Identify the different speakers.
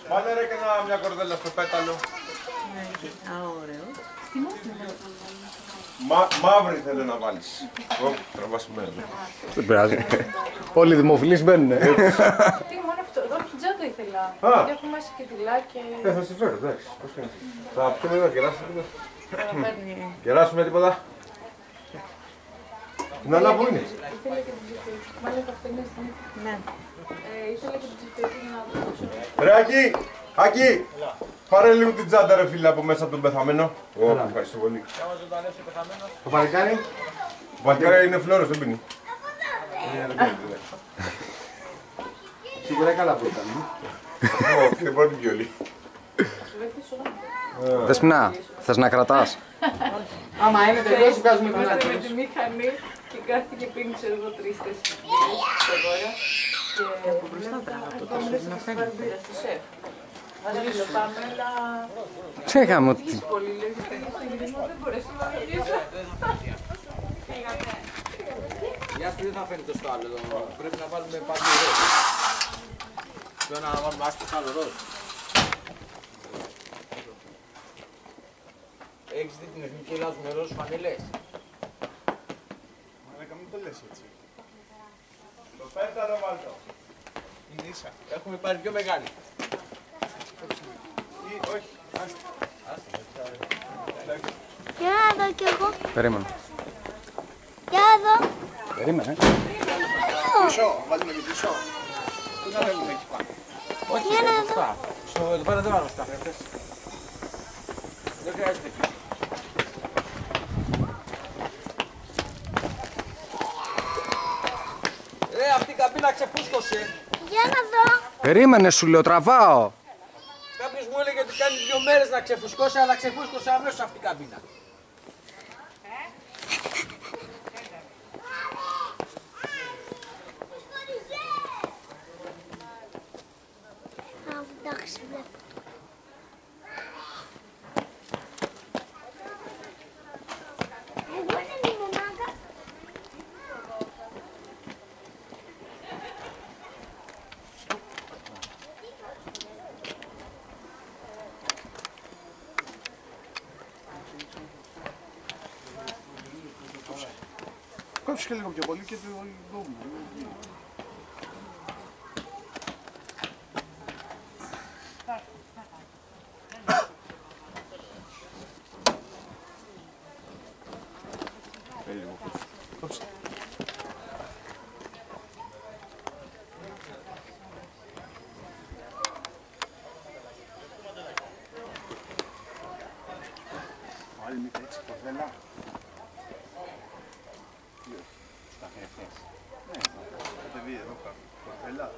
Speaker 1: Βάλε ρε και μια κορδέλα στο πέταλο.
Speaker 2: Α, ωραίο.
Speaker 1: Μαύρη θέλω να βάλεις. Τραβασμένο.
Speaker 3: Δεν πειράζει. Όλοι οι δημοφιλείς μπαίνουνε.
Speaker 4: Τι μόνο αυτό, εδώ τζάτο ήθελα. Και έχω μέσα και τυλά και...
Speaker 1: Θα στη φέρω, εντάξει. Θα πιούμε εδώ, κεράσουμε τίποτα. Κεράσουμε τίποτα. Νανά, πού είναι?
Speaker 4: Ήθελα και την ψηφιακή. Μάλλον αυτό είναι στην...
Speaker 2: Ναι.
Speaker 4: Ήθελα και την ψηφιακή να δώσω.
Speaker 1: Ρε Άκη, πάρε λίγο την τσάντα ρε φίλε από μέσα από τον πεθαμένο. Ω, ευχαριστώ πολύ. Το παλικάρι? Το παλικάρι είναι φλόρος, δεν πίνει.
Speaker 5: Σίγουρα καλά που ήταν.
Speaker 1: Όχι, δεν μπορεί την πιολή.
Speaker 3: Δεσποινά, θες να κρατάς?
Speaker 5: Άμα είναι τελείως, βγάζουμε την
Speaker 4: Είμαστε με
Speaker 5: άκρη.
Speaker 4: τη μηχανή και κάθεται και πίνει, ξέρω εγώ, 3-4 στο δώρα. Και από μπροστά το τόσο να φαίνεται. Στο σεφ. Βάζω πάμε, αλλά...
Speaker 3: Ξέχαμε ότι...
Speaker 4: Δύσκολη, λέει, γιατί στο γυρισμό δεν μπορέσει να γυρίσω.
Speaker 5: Η άσπρη δεν θα φαίνεται στο άλλο, πρέπει να βάλουμε παντού ροζ. Πρέπει να βάλουμε άσπρη στο άλλο ροζ. Έχεις δει την εθνική Ελλάδα με ροζ φανελές?
Speaker 1: Μαλάκα μην το λες έτσι. Το πέταλο βάλτο.
Speaker 5: Είναι ίσα. Έχουμε πάρει πιο μεγάλη.
Speaker 1: Όχι, άστα.
Speaker 6: Για να δω κι εγώ.
Speaker 3: Περίμενε.
Speaker 6: Για να δω.
Speaker 3: Περίμενε.
Speaker 5: Πισό, βάλουμε και πισό. Πού να θέλουμε εκεί πάνω? Όχι,
Speaker 6: Για να δω.
Speaker 5: εδώ πέρα δεν βάλουμε στα φρέφτες. Δεν χρειάζεται εκεί. Αυτή η καμπίνα ξεφούσκωσε.
Speaker 6: Για να δω.
Speaker 3: Περίμενε, σου λέω, τραβάω.
Speaker 5: Κάποιος μου έλεγε ότι κάνει 2 μέρες να ξεφουσκώσει, αλλά ξεφούσκωσε αμέσως αυτή η καμπίνα.
Speaker 6: Εντάξει, βλέπω. Εγώ είναι η μονάδα.
Speaker 1: Κόψε και λίγο πιο πολύ και το δούμε. Άλλη μη έτσι κορδέλα. Στα χρεφές. Ναι, το παιδί εδώ κάτω. Κορδέλα.